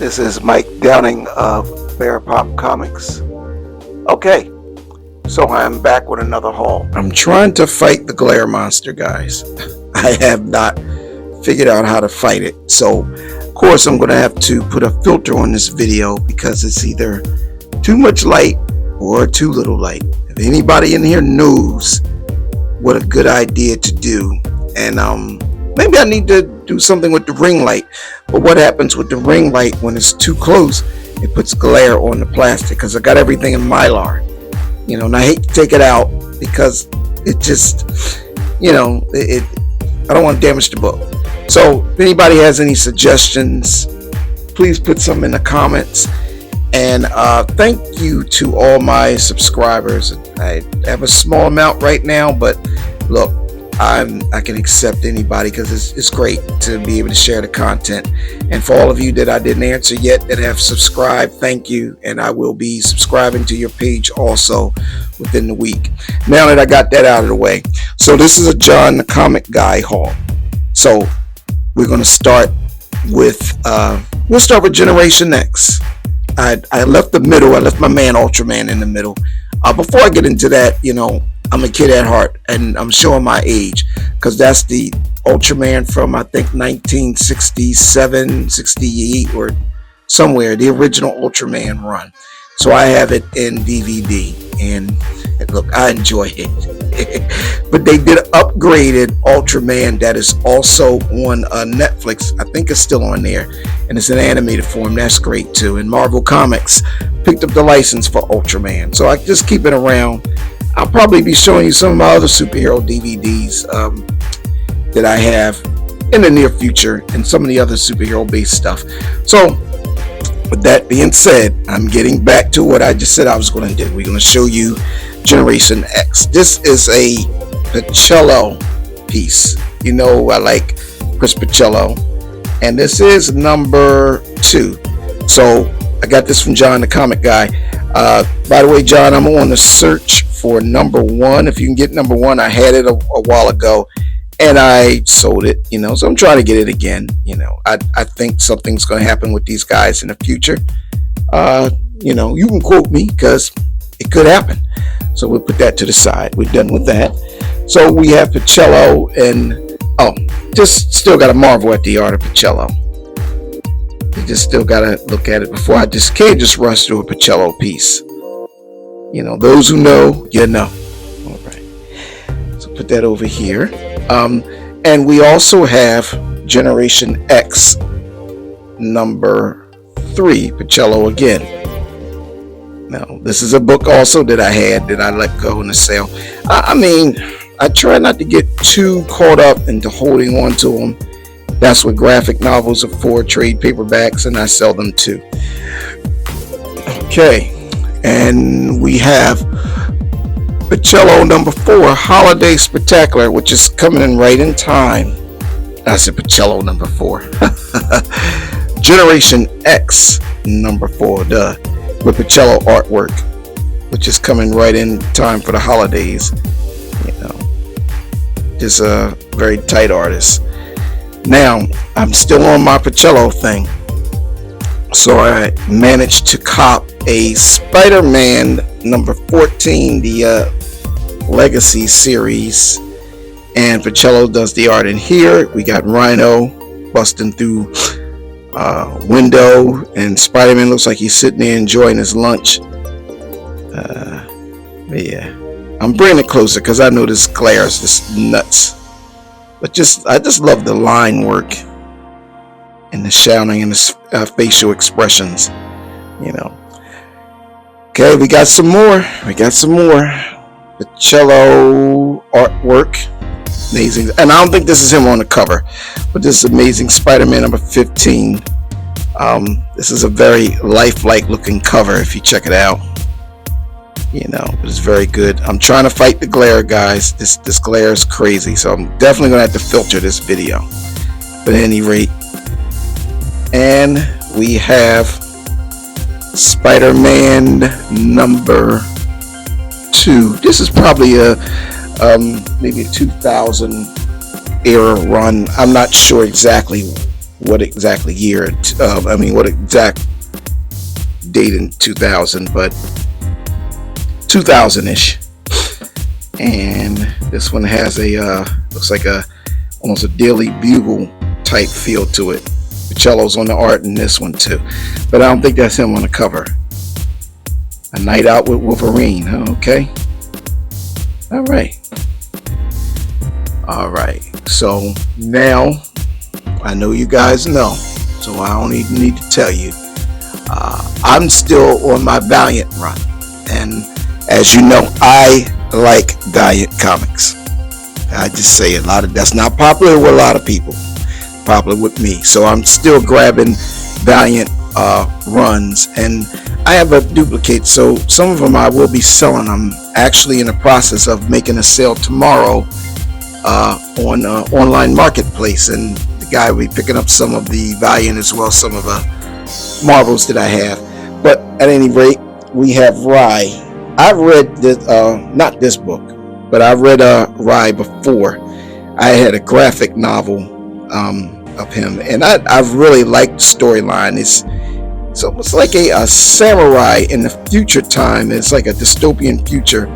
This is Mike Downing of Bear Pop Comics. Okay, so I'm back with another haul. I'm trying to fight the glare monster, guys. I have not figured out how to fight it. So, of course, I'm going to have to put a filter on this video because it's either too much light or too little light. If anybody in here knows what a good idea to do, and maybe I need to do something with the ring light. But what happens with the ring light when it's too close? It puts glare on the plastic because I got everything in Mylar. And I hate to take it out because it just, I don't want to damage the book. So if anybody has any suggestions, please put some in the comments. And thank you to all my subscribers. I have a small amount right now, but look, I can accept anybody because it's great to be able to share the content. And for all of you that I didn't answer yet that have subscribed, thank you. And I will be subscribing to your page also within the week. Now that I got that out of the way. So this is a John the Comic Guy haul. So we're going to start with, we'll start with Generation X. I left the middle. I left my man Ultraman in the middle. Before I get into that, I'm a kid at heart, and I'm showing my age because that's the Ultraman from, I think, 1967, 68, or somewhere, the original Ultraman run. So I have it in DVD, and look, I enjoy it. But they did an upgraded Ultraman that is also on Netflix. I think it's still on there, and it's in animated form. That's great too. And Marvel Comics picked up the license for Ultraman, so I just keep it around. I'll probably be showing you some of my other superhero DVDs that I have in the near future, and some of the other superhero based stuff. So with that being said, I'm getting back to what I just said I was going to do. We're going to show you Generation X. This is a Pacello piece. I like Chris Pacello, and this is number 2. So I got this from John the Comic Guy. By the way, John, I'm on the search for number 1. If you can get number 1, I had it a while ago and I sold it, so I'm trying to get it again. I think something's going to happen with these guys in the future. You can quote me because it could happen. So we'll put that to the side. We're done with that. So we have Pacello and, just still got to marvel at the art of Pacello. You just still got to look at it before can't just rush through a Pacello piece. Those who know, All right. So put that over here. And we also have Generation X number 3, Pacello again. Now, this is a book also that I had that I let go in the sale. I try not to get too caught up into holding on to them. That's what graphic novels are for, trade paperbacks, and I sell them too. Okay, and we have Pacello number 4, Holiday Spectacular, which is coming in right in time. I said Pacello number 4. Generation X number 4, with Pacello artwork, which is coming right in time for the holidays. Just a very tight artist. Now, I'm still on my Pacello thing, so I managed to cop a Spider-Man number 14, the Legacy series, and Pacello does the art in here. We got Rhino busting through window, and Spider-Man looks like he's sitting there enjoying his lunch. Yeah, I'm bringing it closer because I know this glare is just nuts. But I just love the line work and the shouting and the facial expressions, Okay, we got some more. Pacello artwork. Amazing. And I don't think this is him on the cover, but this is Amazing Spider-Man number 15. This is a very lifelike looking cover if you check it out. It's very good. I'm trying to fight the glare, guys. This glare is crazy, so I'm definitely gonna have to filter this video. But at any rate, and we have Spider-Man number 2. This is probably a maybe a 2000 era run. I'm not sure exactly what exactly year, what exact date in 2000, but 2000-ish. And this one has a looks like almost a Daily Bugle type feel to it. The cello's on the art in this one too, but I don't think that's him on the cover. A Night Out with Wolverine. Okay. All right. So now I know you guys know, so I don't even need to tell you. I'm still on my Valiant run, and as you know, I like Valiant comics. I just say a lot of that's not popular with a lot of people, popular with me. So I'm still grabbing Valiant runs, and I have a duplicate, so some of them I will be selling. I'm actually in the process of making a sale tomorrow on online marketplace, and the guy will be picking up some of the Valiant as well, some of the Marvels that I have. But at any rate, we have Rye. I've read this, not this book, but I read Rye before. I had a graphic novel of him, and I've really liked the storyline. It's almost like a samurai in the future time. It's like a dystopian future.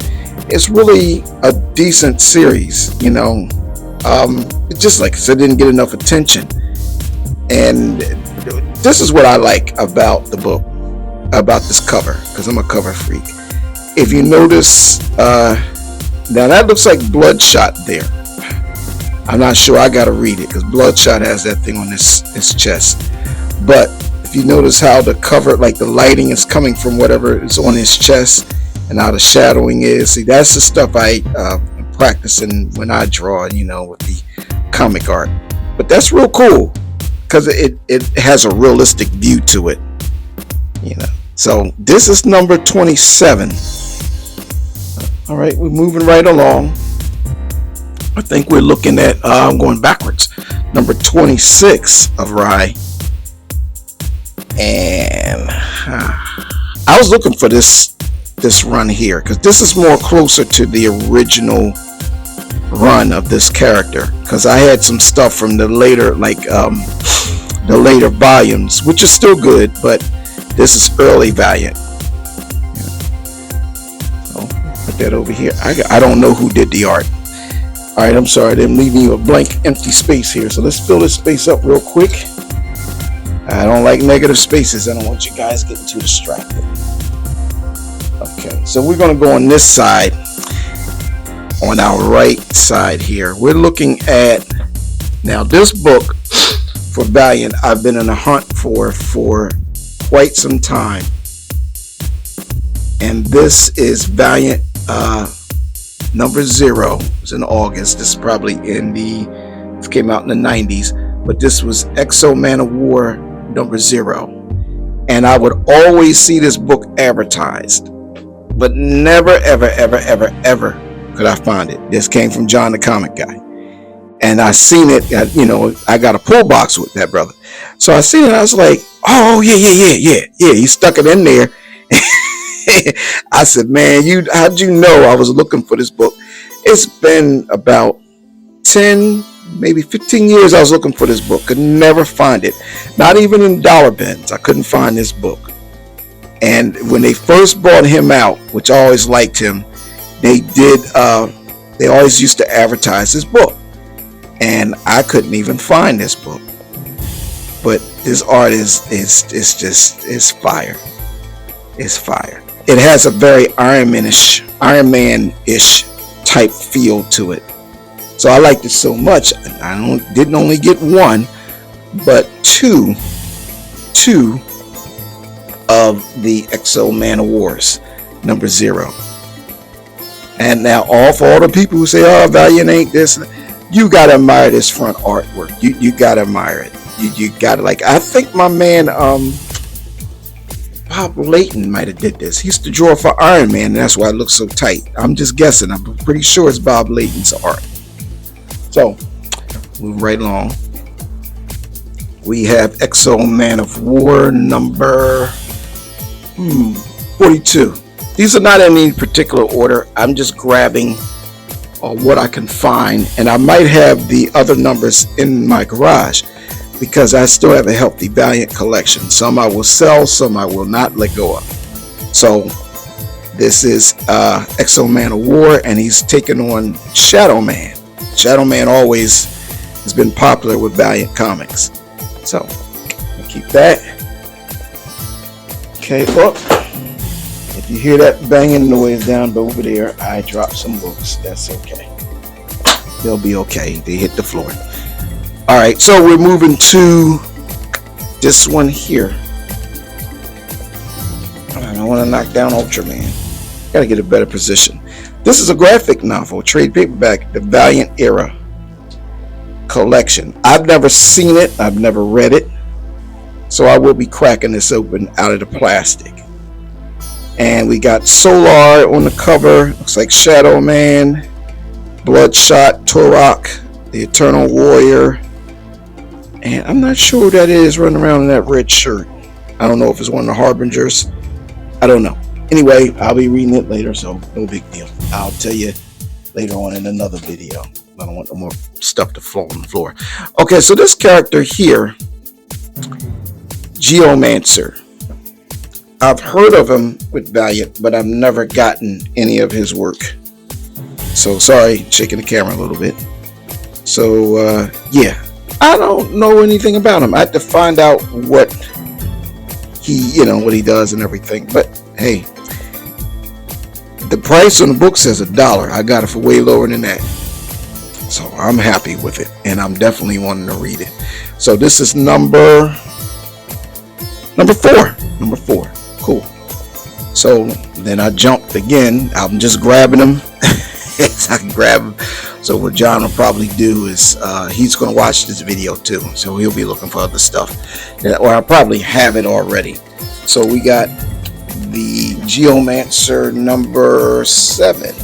It's really a decent series, It's just like I said, didn't get enough attention. And this is what I like about the book, about this cover, because I'm a cover freak. If you notice, now that looks like Bloodshot there. I'm not sure, I gotta read it, because Bloodshot has that thing on his chest. But if you notice how the cover, like the lighting is coming from whatever is on his chest, and how the shadowing is, see, that's the stuff I practicing when I draw, with the comic art. But that's real cool, because it has a realistic view to it, So this is number 27. All right, we're moving right along. I think we're looking at going backwards, number 26 of Rye. And I was looking for this run here, because this is more closer to the original run of this character, because I had some stuff from the later, the later volumes, which is still good, but this is early Valiant. So put that over here. I don't know who did the art. All right, I'm sorry, I'm leaving you a blank, empty space here. So let's fill this space up real quick. I don't like negative spaces. I don't want you guys getting too distracted. Okay, so we're going to go on this side, on our right side here. We're looking at, now this book for Valiant, I've been in a hunt for quite some time. And this is Valiant number 0. It's in August. This is probably it came out in the 90s, but this was X-O Man of War number 0. And I would always see this book advertised, but never, ever, ever, ever, ever could I find it. This came from John the Comic Guy. And I seen it, I got a pull box with that brother. So I seen it, I was like, oh, yeah. He stuck it in there. I said, man, how'd you know I was looking for this book? It's been about 10, maybe 15 years I was looking for this book. Could never find it. Not even in dollar bins. I couldn't find this book. And when they first brought him out, which I always liked him, they always used to advertise this book. And I couldn't even find this book. But this art is fire. It's fire. It has a very Iron Man-ish type feel to it. So I liked it so much. I didn't only get one, but two of the X-O Man of Wars, number 0. And now for all the people who say, oh, Valiant ain't this, you gotta admire this front artwork. You gotta admire it. You gotta, I think my man Bob Layton might have did this. He used to draw for Iron Man, and that's why it looks so tight. I'm just guessing. I'm pretty sure it's Bob Layton's art. So, move right along. We have X-O Man of War number 42. These are not in any particular order. I'm just grabbing what I can find, and I might have the other numbers in my garage. because I still have a healthy Valiant collection. Some I will sell, some I will not let go of. So this is Exo Man of War, and he's taken on Shadow Man. Shadow Man always has been popular with Valiant Comics. So I'll keep that. Okay, look. If you hear that banging noise down over there, I dropped some books. That's okay. They'll be okay. They hit the floor. All right, so we're moving to this one here. I want to knock down Ultraman. Got to get a better position. This is a graphic novel, trade paperback, the Valiant Era collection. I've never seen it. I've never read it. So I will be cracking this open out of the plastic. And we got Solar on the cover. Looks like Shadow Man, Bloodshot, Turok, the Eternal Warrior. And I'm not sure who that is running around in that red shirt. I don't know if it's one of the Harbingers. I don't know. Anyway, I'll be reading it later, so no big deal. I'll tell you later on in another video. I don't want no more stuff to fall on the floor. Okay, so this character here, Geomancer. I've heard of him with Valiant, but I've never gotten any of his work. So sorry, shaking the camera a little bit. So yeah, I don't know anything about him. I have to find out what what he does and everything. But hey, the price on the book says $1. I got it for way lower than that. So I'm happy with it, and I'm definitely wanting to read it. So this is number 4. Number 4. Cool. So then I jumped again. I'm just grabbing them. I can grab them. So what John will probably do is he's going to watch this video too. So he'll be looking for other stuff. Or I'll probably have it already. So we got the Geomancer number 7.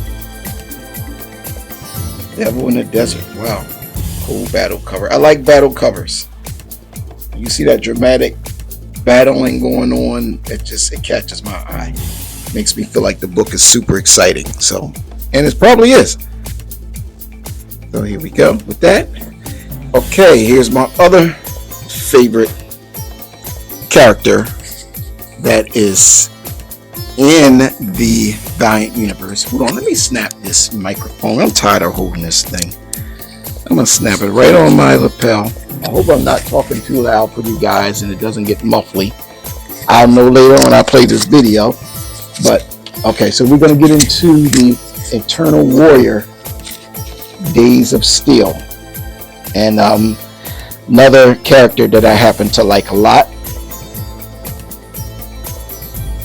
Devil in the Desert. Wow. Cool battle cover. I like battle covers. You see that dramatic battling going on, it catches my eye. Makes me feel like the book is super exciting. So, and it probably is. So here we go with that. Okay, here's my other favorite character that is in the Valiant universe. Hold on, let me snap this microphone. I'm tired of holding this thing. I'm gonna snap it right on my lapel. I hope I'm not talking too loud for you guys and it doesn't get muffly. I'll know later when I play this video. But okay, so we're going to get into the Eternal Warrior, Days of Steel. And another character that I happen to like a lot.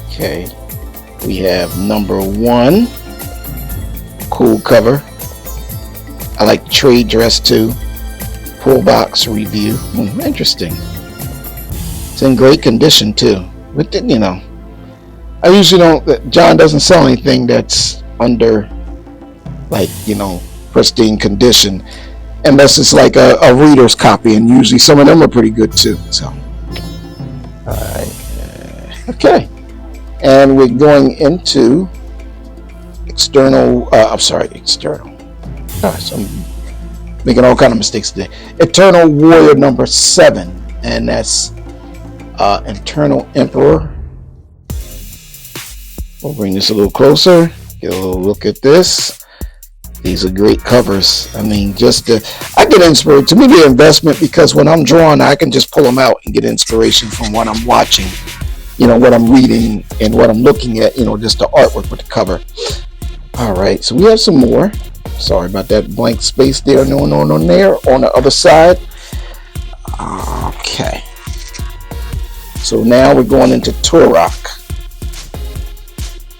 Okay, we have number 1. Cool cover. I like the trade dress too. Full box review. Interesting. It's in great condition too. But I usually don't. John doesn't sell anything that's under, like, pristine condition, unless it's like a reader's copy, and usually some of them are pretty good too. So, all right, okay, and we're going into external. External. So I'm making all kind of mistakes today. Eternal Warrior number 7, and that's Eternal Emperor. We'll bring this a little closer. Get a little look at this. These are great covers. I mean, I get inspired. To me, the investment, because when I'm drawing, I can just pull them out and get inspiration from what I'm watching, what I'm reading and what I'm looking at, just the artwork with the cover. All right, so we have some more. Sorry about that blank space there. No, there on the other side. Okay. So now we're going into Turok.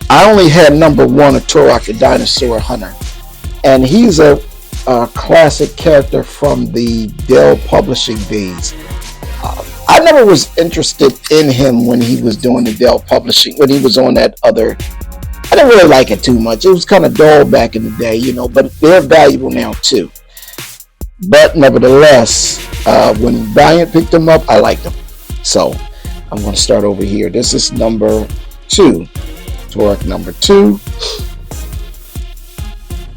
I only had number 1 of Turok, the Dinosaur Hunter. And he's a classic character from the Dell Publishing days. I never was interested in him when he was doing the Dell Publishing, when he was on that other. I didn't really like it too much. It was kind of dull back in the day, but they're valuable now too. But nevertheless, when Valiant picked them up, I liked them. So I'm going to start over here. This is number 2. Turok number 2.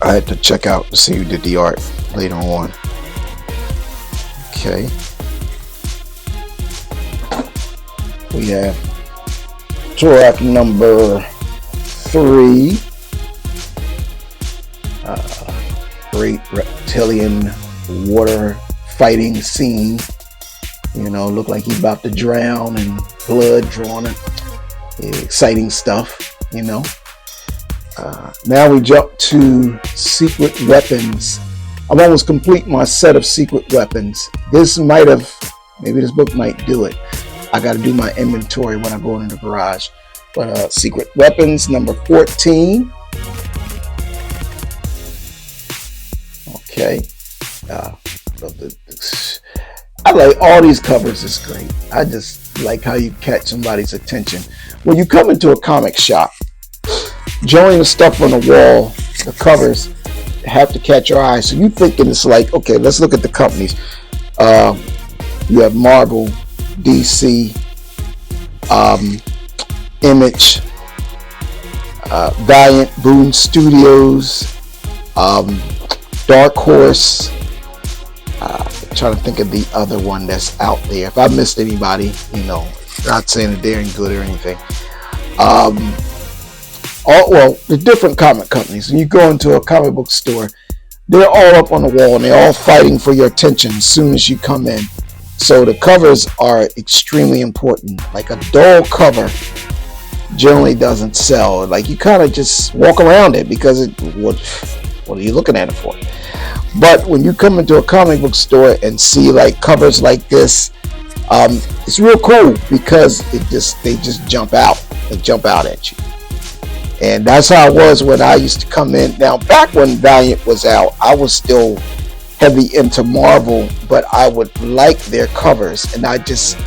I had to check out to see who did the art later on. Okay. We have Turok number 3. Great reptilian water fighting scene. You know, look like he's about to drown and blood drawn. Exciting stuff, you know. Now we jump to secret weapons. I'm almost complete my set of secret weapons. This might have, maybe this book might do it. I got to do my inventory when I go into the garage. But secret weapons number 14. Okay. I like all these covers. It's great. I just like how you catch somebody's attention. When you come into a comic shop, joining the stuff on the wall, the covers have to catch your eye. So you thinking it's like, okay, let's look at the companies. You have Marvel, DC, Image, Valiant, Boom Studios, Dark Horse. Trying to think of the other one that's out there. If I missed anybody, you know, not saying that they're any good or anything. The different comic companies. When you go into a comic book store, they're all up on the wall and they're all fighting for your attention as soon as you come in. So the covers are extremely important. Like a dull cover generally doesn't sell. Like you kind of just walk around it because what are you looking at it for? But when you come into a comic book store and see like covers like this, it's real cool because they just jump out. They jump out at you. And that's how it was when I used to come in. Now, back when Valiant was out, I was still heavy into Marvel, but I would like their covers. And I just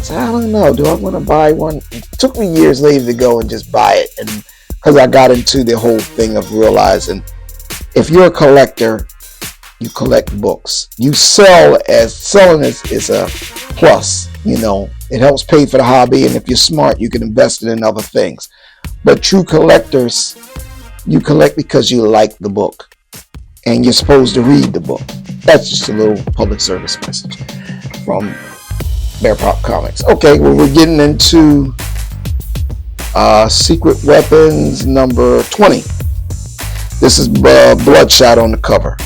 said, I don't know, do I want to buy one? It took me years later to go and just buy it. And because I got into the whole thing of realizing if you're a collector, you collect books. You selling is a plus, you know. It helps pay for the hobby, and if you're smart, you can invest it in other things. But true collectors, you collect because you like the book, and you're supposed to read the book. That's just a little public service message from Bear Pop Comics. Okay, well, we're getting into Secret Weapons number 20. This is Bloodshot on the cover.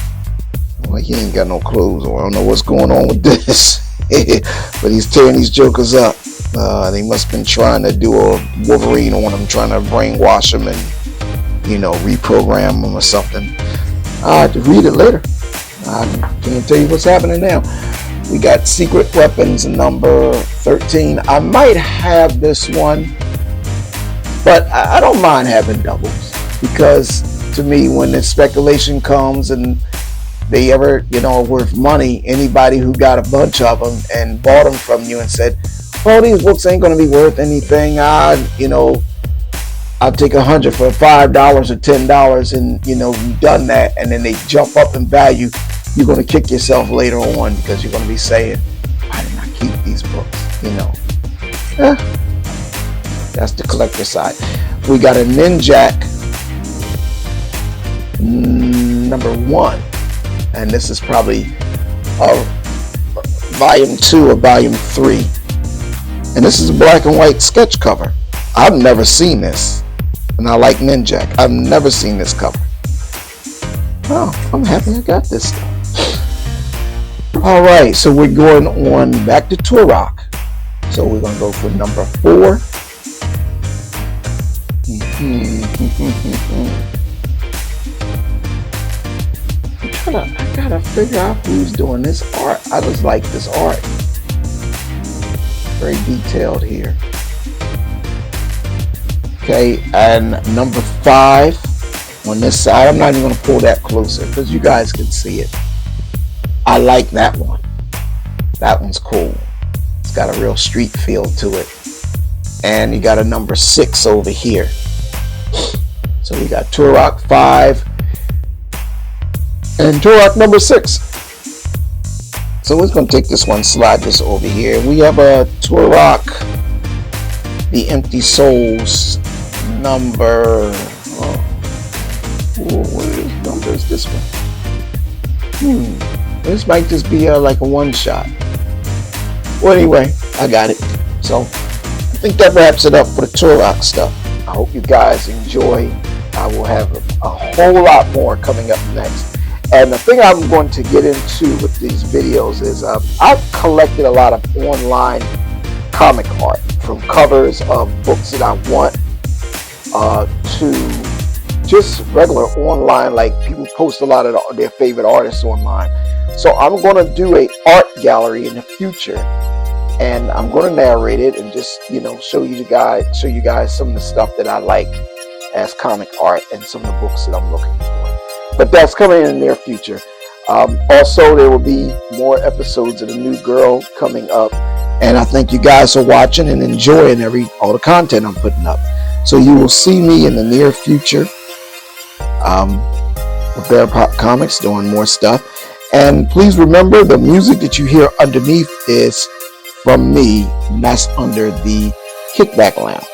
Well, he ain't got no clothes on. I don't know what's going on with this. But he's tearing these jokers up. They must have been trying to do a Wolverine on them, trying to brainwash them and, you know, reprogram them or something. I have to read it later. I can't tell you what's happening now. We got Secret Weapons number 13. I might have this one, but I don't mind having doubles because to me, when the speculation comes and they ever, you know, are worth money, anybody who got a bunch of them and bought them from you and said, well, these books ain't going to be worth anything. I'll take 100 for $5 or $10, and you know, you've done that, and then they jump up in value. You're going to kick yourself later on because you're going to be saying, why didn't I keep these books? You know, that's the collector side. We got a Ninjak number 1. And this is probably volume 2 or volume 3. And this is a black and white sketch cover. I've never seen this. And I like Ninjak. I've never seen this cover. Oh, I'm happy I got this stuff. Alright, so we're going on back to Turok. So we're going to go for number 4. I gotta figure out who's doing this art. I just like this art. Very detailed here. Okay, and number 5 on this side. I'm not even gonna pull that closer because you guys can see it. I like that one. That one's cool. It's got a real street feel to it. And you got a number 6 over here. So we got Turok 5. And Turok number 6. So we're going to take this one, slide this over here. We have a Turok, The Empty Souls, number... what number is this one? This might just be like a one-shot. Well, anyway, I got it. So think that wraps it up for the Turok stuff. I hope you guys enjoy. I will have a whole lot more coming up next. And the thing I'm going to get into with these videos is I've collected a lot of online comic art, from covers of books that I want to just regular online, like people post a lot of their favorite artists online. So I'm going to do a art gallery in the future, and I'm going to narrate it and just, you know, show you guys some of the stuff that I like as comic art and some of the books that I'm looking for. But that's coming in the near future. Also, there will be more episodes of The New Girl coming up, and I think you guys are watching and enjoying all the content I'm putting up. So you will see me in the near future with Bear Pop Comics doing more stuff. And please remember, the music that you hear underneath is from me, and that's under the Kickback Lounge.